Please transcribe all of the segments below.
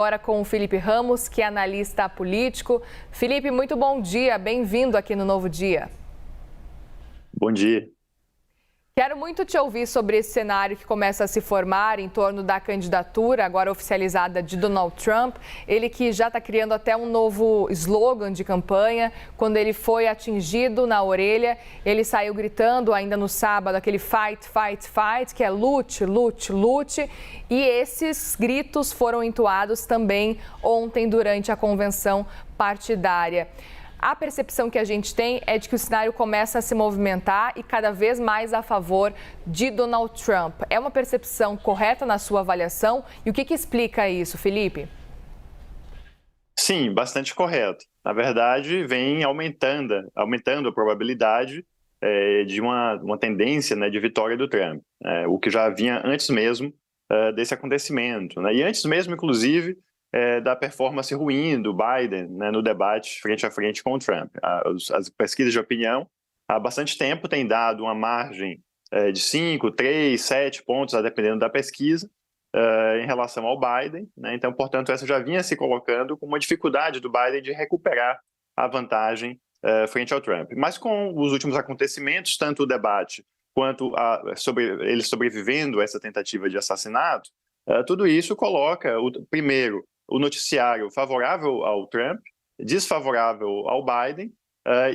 Agora com o Felipe Ramos, que é analista político. Felipe, muito bom dia, bem-vindo aqui no Novo Dia. Bom dia. Quero muito te ouvir sobre esse cenário que começa a se formar em torno da candidatura, agora oficializada, de Donald Trump. Ele que já está criando até um novo slogan de campanha. Quando ele foi atingido na orelha, ele saiu gritando ainda no sábado aquele fight, fight, fight, que é lute, lute, lute. E esses gritos foram entoados também ontem durante a convenção partidária. A percepção que a gente tem é de que o cenário começa a se movimentar e cada vez mais a favor de Donald Trump. É uma percepção correta na sua avaliação? E o que explica isso, Felipe? Sim, bastante correto. Na verdade, vem aumentando a probabilidade de uma tendência, né, de vitória do Trump, o que já vinha antes mesmo desse acontecimento, né? E antes mesmo, inclusive, da performance ruim do Biden, né, no debate frente a frente com o Trump. As pesquisas de opinião há bastante tempo têm dado uma margem de 5, 3, 7 pontos, dependendo da pesquisa, em relação ao Biden, né? Então, portanto, essa já vinha se colocando como uma dificuldade do Biden de recuperar a vantagem frente ao Trump. Mas com os últimos acontecimentos, tanto o debate quanto ele sobrevivendo a essa tentativa de assassinato, tudo isso coloca, primeiro, o noticiário favorável ao Trump, desfavorável ao Biden,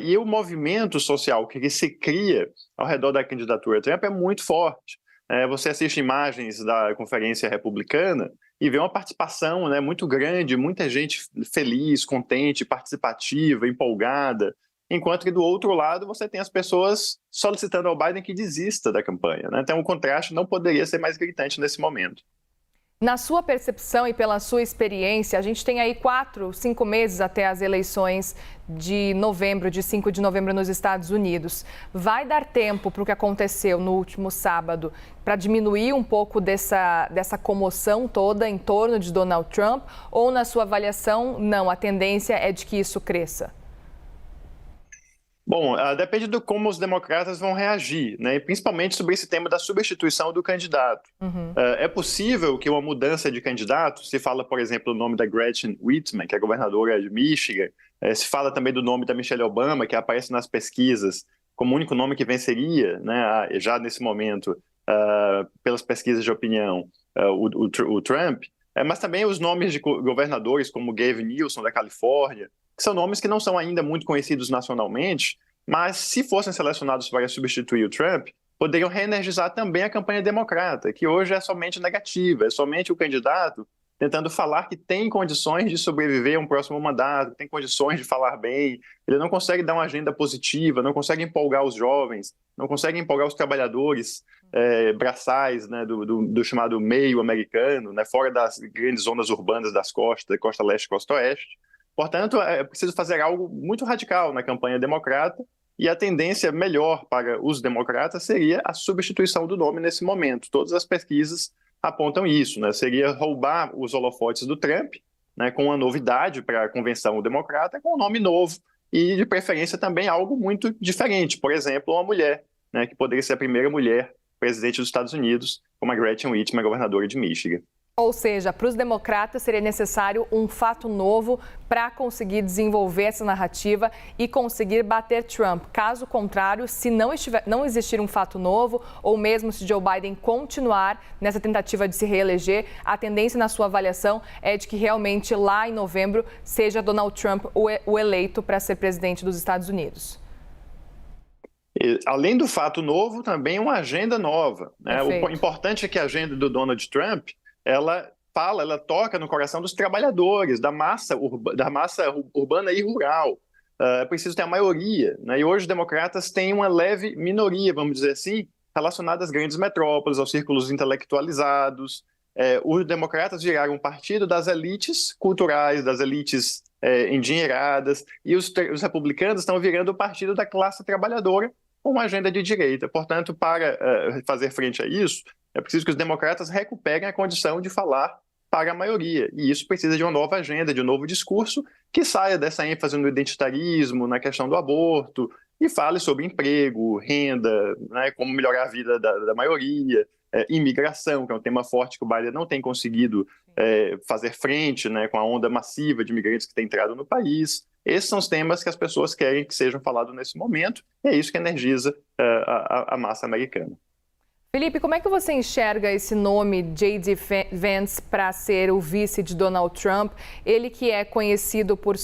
e o movimento social que se cria ao redor da candidatura Trump é muito forte. Você assiste imagens da conferência republicana e vê uma participação, né, muito grande, muita gente feliz, contente, participativa, empolgada, enquanto que do outro lado você tem as pessoas solicitando ao Biden que desista da campanha, né? Então o contraste não poderia ser mais gritante nesse momento. Na sua percepção e pela sua experiência, a gente tem aí 4, 5 meses até as eleições de novembro, de 5 de novembro nos Estados Unidos. Vai dar tempo para o que aconteceu no último sábado para diminuir um pouco dessa comoção toda em torno de Donald Trump? Ou, na sua avaliação, não, a tendência é de que isso cresça? Bom, depende de como os democratas vão reagir, né? E principalmente sobre esse tema da substituição do candidato. É possível que uma mudança de candidato, se fala, por exemplo, o nome da Gretchen Whitmer, que é governadora de Michigan, se fala também do nome da Michelle Obama, que aparece nas pesquisas como o único nome que venceria, né, já nesse momento, pelas pesquisas de opinião, o Trump, mas também os nomes de governadores como Gavin Newsom, da Califórnia, que são nomes que não são ainda muito conhecidos nacionalmente, mas se fossem selecionados para substituir o Trump, poderiam reenergizar também a campanha democrata, que hoje é somente negativa, é somente o candidato tentando falar que tem condições de sobreviver a um próximo mandato, tem condições de falar bem, ele não consegue dar uma agenda positiva, não consegue empolgar os jovens, não consegue empolgar os trabalhadores braçais, né, do chamado meio americano, né, fora das grandes zonas urbanas das costas, costa leste e costa oeste. Portanto, é preciso fazer algo muito radical na campanha democrata e a tendência melhor para os democratas seria a substituição do nome nesse momento. Todas as pesquisas apontam isso, né? Seria roubar os holofotes do Trump, né, com uma novidade para a convenção democrata, com um nome novo e, de preferência, também algo muito diferente. Por exemplo, uma mulher, né, que poderia ser a primeira mulher presidente dos Estados Unidos, como a Gretchen Whitmer, governadora de Michigan. Ou seja, para os democratas seria necessário um fato novo para conseguir desenvolver essa narrativa e conseguir bater Trump. Caso contrário, se não existir um fato novo, ou mesmo se Joe Biden continuar nessa tentativa de se reeleger, a tendência na sua avaliação é de que realmente lá em novembro seja Donald Trump o eleito para ser presidente dos Estados Unidos. Além do fato novo, também uma agenda nova, né? O importante é que a agenda do Donald Trump ela toca no coração dos trabalhadores, da massa urbana e rural. É preciso ter a maioria, né? E hoje os democratas têm uma leve minoria, vamos dizer assim, relacionada às grandes metrópoles, aos círculos intelectualizados. Os democratas viraram um partido das elites culturais, das elites endinheiradas, e os republicanos estão virando o partido da classe trabalhadora com uma agenda de direita. Portanto, para fazer frente a isso, é preciso que os democratas recuperem a condição de falar para a maioria. E isso precisa de uma nova agenda, de um novo discurso que saia dessa ênfase no identitarismo, na questão do aborto, e fale sobre emprego, renda, né, como melhorar a vida da maioria, imigração, que é um tema forte que o Biden não tem conseguido fazer frente, né, com a onda massiva de imigrantes que tem entrado no país. Esses são os temas que as pessoas querem que sejam falados nesse momento, e é isso que energiza a massa americana. Felipe, como é que você enxerga esse nome, J.D. Vance, para ser o vice de Donald Trump? Ele que é conhecido por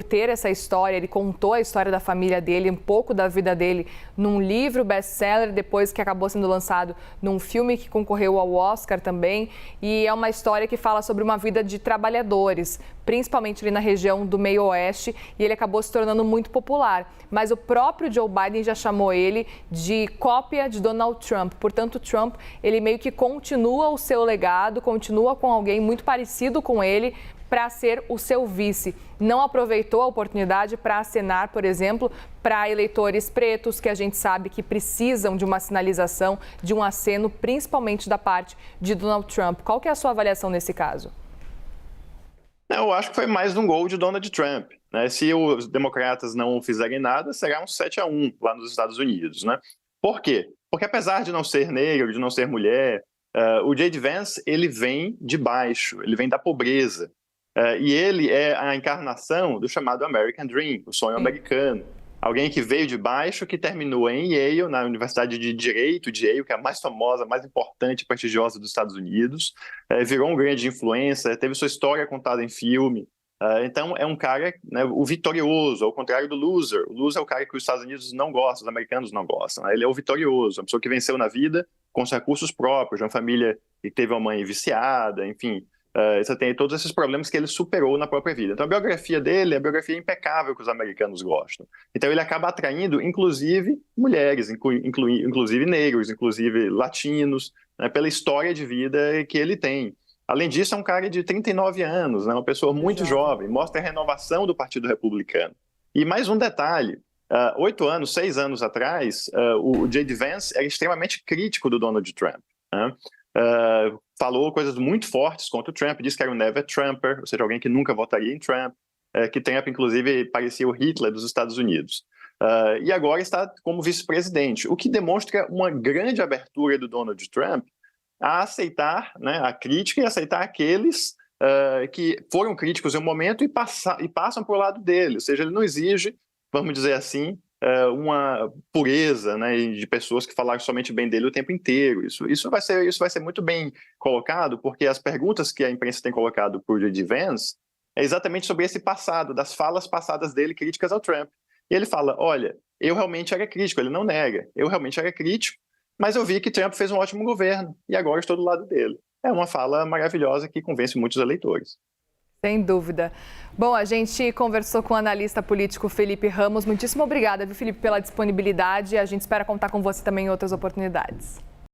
ter essa história, ele contou a história da família dele, um pouco da vida dele, num livro best-seller, depois que acabou sendo lançado num filme que concorreu ao Oscar também. E é uma história que fala sobre uma vida de trabalhadores, principalmente ali na região do meio oeste, e ele acabou se tornando muito popular. Mas o próprio Joe Biden já chamou ele de cópia de Donald Trump. Portanto, Trump, ele meio que continua o seu legado, continua com alguém muito parecido com ele para ser o seu vice. Não aproveitou a oportunidade para acenar, por exemplo, para eleitores pretos, que a gente sabe que precisam de uma sinalização, de um aceno, principalmente da parte de Donald Trump. Qual que é a sua avaliação nesse caso? Eu acho que foi mais um gol de Donald Trump, né? Se os democratas não fizerem nada, será um 7-1 lá nos Estados Unidos, né? Por quê? Porque apesar de não ser negro, de não ser mulher, o J.D. Vance, ele vem de baixo, ele vem da pobreza. E ele é a encarnação do chamado American Dream, o sonho americano. Alguém que veio de baixo, que terminou em Yale, na Universidade de Direito de Yale, que é a mais famosa, mais importante e prestigiosa dos Estados Unidos, virou um grande influencer, teve sua história contada em filme. Então, é um cara, né, o vitorioso, ao contrário do loser. O loser é o cara que os Estados Unidos não gostam, os americanos não gostam. Né? Ele é o vitorioso, a pessoa que venceu na vida com os recursos próprios, de uma família que teve uma mãe viciada, enfim. Você tem todos esses problemas que ele superou na própria vida. Então, a biografia dele é a biografia impecável que os americanos gostam. Então, ele acaba atraindo, inclusive, mulheres, inclusive negros, inclusive latinos, né, pela história de vida que ele tem. Além disso, é um cara de 39 anos, né, uma pessoa muito jovem, mostra a renovação do Partido Republicano. E mais um detalhe, 6 anos atrás, o J.D. Vance era extremamente crítico do Donald Trump, né? Falou coisas muito fortes contra o Trump, disse que era um never Trumper, ou seja, alguém que nunca votaria em Trump, que Trump, inclusive, parecia o Hitler dos Estados Unidos. E agora está como vice-presidente, o que demonstra uma grande abertura do Donald Trump a aceitar, né, a crítica e aceitar aqueles que foram críticos em um momento e passam para o lado dele, ou seja, ele não exige, vamos dizer assim, uma pureza, né, de pessoas que falaram somente bem dele o tempo inteiro. Isso vai ser muito bem colocado, porque as perguntas que a imprensa tem colocado por J.D. Vance é exatamente sobre esse passado, das falas passadas dele críticas ao Trump. E ele fala, olha, eu realmente era crítico, ele não nega, eu realmente era crítico, mas eu vi que Trump fez um ótimo governo e agora estou do lado dele. É uma fala maravilhosa que convence muitos eleitores. Sem dúvida. Bom, a gente conversou com o analista político Felipe Ramos. Muitíssimo obrigada, viu, Felipe, pela disponibilidade. A gente espera contar com você também em outras oportunidades.